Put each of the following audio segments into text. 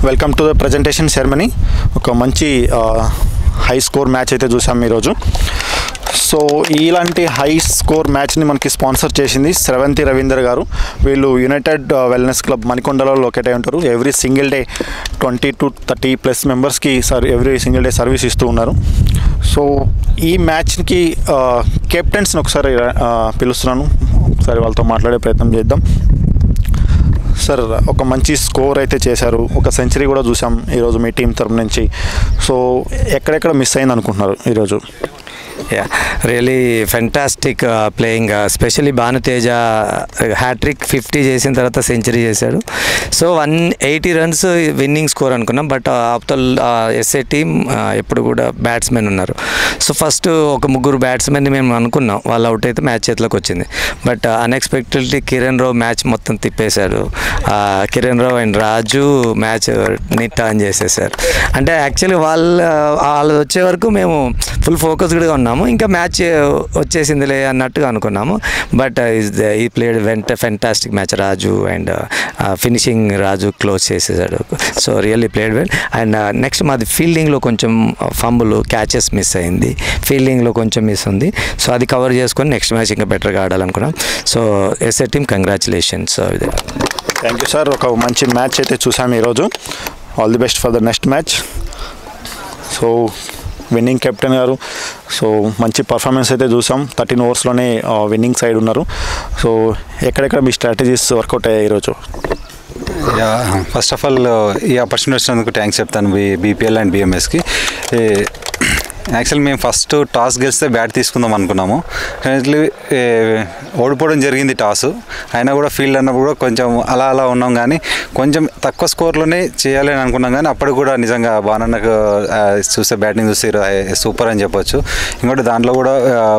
Welcome to the presentation ceremony. ఒక మంచి high score match అయితే చూసాం ఈరోజు. సో ఇలాంటి హై స్కోర్ మ్యాచ్ని మనకి స్పాన్సర్ చేసింది స్రవంతి రవీందర్ గారు. వీళ్ళు యునైటెడ్ వెల్నెస్ క్లబ్ మణికొండలో లొకేట్ అయి ఉంటారు. ఎవ్రీ సింగిల్ డే 20 to 30+ మెంబర్స్కి ఎవ్రీ సింగిల్ డే సర్వీస్ ఇస్తూ ఉన్నారు. సో ఈ మ్యాచ్కి కెప్టెన్స్ని ఒకసారి పిలుస్తున్నాను, ఒకసారి వాళ్ళతో మాట్లాడే ప్రయత్నం చేద్దాం. సార్, ఒక మంచి స్కోర్ అయితే చేశారు, ఒక సెంచరీ కూడా చూసాం ఈరోజు మీ టీం తరపు నుంచి. సో ఎక్కడెక్కడ మిస్ అయింది అనుకుంటున్నారు ఈరోజు? Really fantastic playing, especially Bhanuteja hat trick 50 చేసిన తర్వాత సెంచరీ చేశాడు. సో 180 runs విన్నింగ్ స్కోర్ అనుకున్నాం. బట్ ఆఫ్టర్ ఎస్ఏ టీమ్ ఎప్పుడు కూడా బ్యాట్స్మెన్ ఉన్నారు. సో ఫస్ట్ ఒక 3 బ్యాట్స్మెన్ని మేము అనుకున్నాం, వాళ్ళు అవుట్ అయితే మ్యాచ్ చేతిలోకి వచ్చింది. But unexpectedly Kiran Rao match మొత్తం తిప్పేశాడు. కిరణ్ రావు అండ్ రాజు మ్యాచ్ని టర్న్ చేసేసారు. అంటే యాక్చువల్లీ వాళ్ళు వచ్చే వరకు మేము ఫుల్ ఫోకస్డ్గా ఉన్నాము, ఇంకా మ్యాచ్ వచ్చేసిందిలే అన్నట్టుగా అనుకున్నాము. But he played fantastic match. Raju and finishing Raju close చేసేసాడు. So really played well. And next మాది ఫీల్డింగ్లో కొంచెం ఫంబుల్ క్యాచెస్ మిస్ అయింది, ఫీల్డింగ్లో కొంచెం మిస్ ఉంది. సో అది కవర్ చేసుకొని నెక్స్ట్ మ్యాచ్ ఇంకా బెటర్గా ఆడాలనుకున్నాం. So SA team congratulations. Thank you sir. ఒక మంచి మ్యాచ్ అయితే చూసాము ఈరోజు. All the best for the next match. So winning captain గారు, సో మంచి పర్ఫార్మెన్స్ అయితే చూసాం. 13 ఓవర్స్లోనే విన్నింగ్ సైడ్ ఉన్నారు. సో ఎక్కడెక్కడ మీ స్ట్రాటజీస్ వర్కౌట్ అయ్యాయి ఈరోజు? ఫస్ట్ ఆఫ్ ఆల్ ఈ ఆపర్చునిటీ వచ్చినందుకు థ్యాంక్స్ చెప్తాను బీపీఎల్ అండ్ బిఎంఎస్కి. యాక్చువల్లీ మేము ఫస్ట్ టాస్ గెలిస్తే బ్యాట్ తీసుకుందాం అనుకున్నాము. ఓడిపోవడం జరిగింది టాస్. అయినా కూడా ఫీల్డ్ అన్నప్పుడు కూడా కొంచెం అలా ఉన్నాం, కానీ కొంచెం తక్కువ స్కోర్లోనే చేయాలి అని అనుకున్నాం. కానీ అప్పటికి కూడా నిజంగా బాణన్నకు చూస్తే బ్యాటింగ్ చూస్తే సూపర్ అని చెప్పొచ్చు. ఇంకోటి దాంట్లో కూడా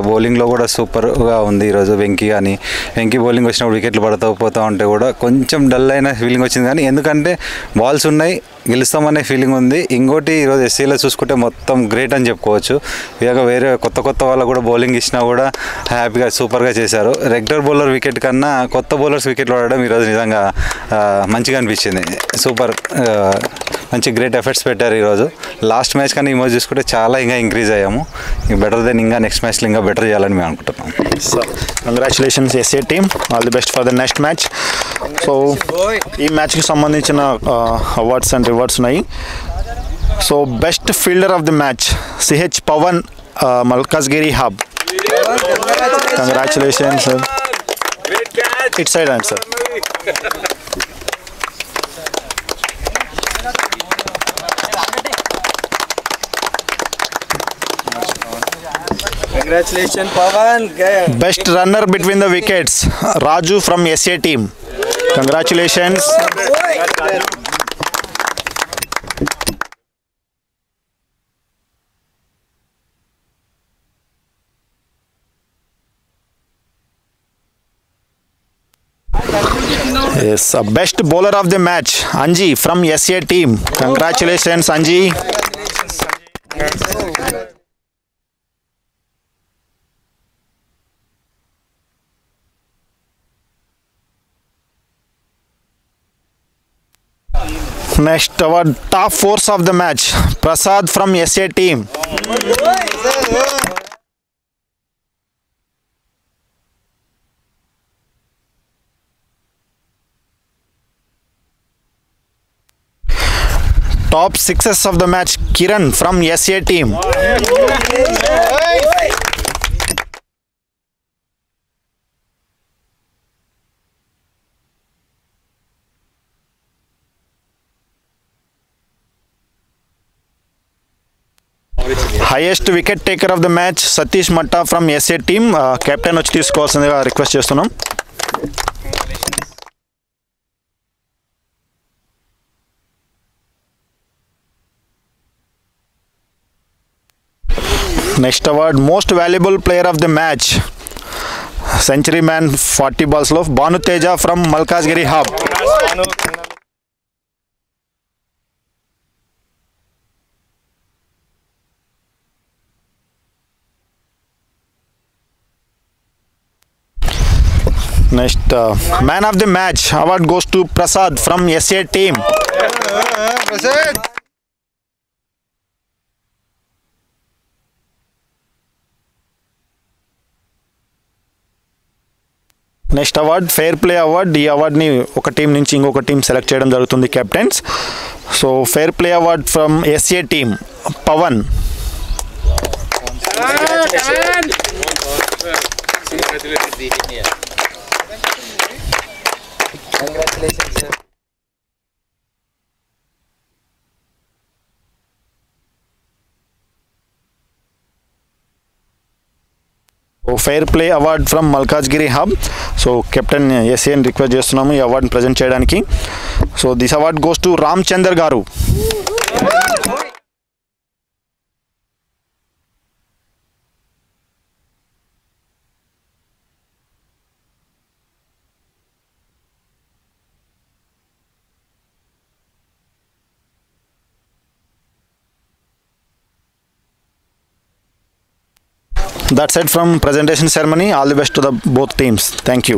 బౌలింగ్లో కూడా సూపర్గా ఉంది ఈరోజు. వెంకీ బౌలింగ్ వచ్చినప్పుడు వికెట్లు పోతూ ఉంటే కూడా కొంచెం డల్ అయిన ఫీలింగ్ వచ్చింది. కానీ ఎందుకంటే బాల్స్ ఉన్నాయి, గెలుస్తామనే ఫీలింగ్ ఉంది. ఇంకోటి ఈరోజు ఎస్సీలో చూసుకుంటే మొత్తం గ్రేట్ అని చెప్పుకోవచ్చు. ఇక వేరే కొత్త వాళ్ళకు కూడా బౌలింగ్ ఇచ్చినా కూడా హ్యాపీగా సూపర్గా చేశారు. రెగ్యులర్ బౌలర్ వికెట్ కన్నా కొత్త బౌలర్స్ వికెట్లు పడడం ఈరోజు నిజంగా మంచిగా అనిపించింది. సూపర్, మంచి గ్రేట్ ఎఫర్ట్స్ పెట్టారు ఈరోజు. లాస్ట్ మ్యాచ్ కానీ ఈ మ్యాచ్ చూసుకుంటే చాలా ఇంకా ఇంక్రీజ్ అయ్యాము. బెటర్ దెన్ ఇంకా నెక్స్ట్ మ్యాచ్లో ఇంకా బెటర్ చేయాలని మేము అనుకుంటున్నాం. So congratulations SA team, all the best for the next match. So ఈ మ్యాచ్కి సంబంధించిన అవార్డ్స్ అండ్ రివార్డ్స్ ఉన్నాయి. So best fielder of the match CH Pawan, Malkajgiri hub. Congratulations. It side and sir. Congratulations, Pawan. Best runner between the wickets, Raju from SA team. Congratulations. Yes, best bowler of the match, Anji from SA team. Congratulations, Anji. Next, our top force of the match, Prasad from SA team. Top sixes of the match, Kiran from SA team. Highest wicket taker of the match, Satish Matta from SA team. Captain వచ్చి తీసుకోవాల్సిందిగా request చేస్తున్నాం. Next award most valuable player of the match, century man 40 balls-లో Bhanuteja from Malkajgiri hub. Next, man of the match award goes to Prasad from SA team. Next award fair play award. ఈ అవార్డ్ని ఒక team నుంచి ఇంకొక team select చేయడం జరుగుతుంది captains. So fair play award from SA team Pavan. Fair play award from Malkajgiri hub. So captain ఎస్ఏని request చేస్తున్నాము ఈ అవార్డుని ప్రజెంట్ చేయడానికి. So this award goes to Ram Chander గారు. That's it from presentation ceremony. All the best to the both teams. Thank you.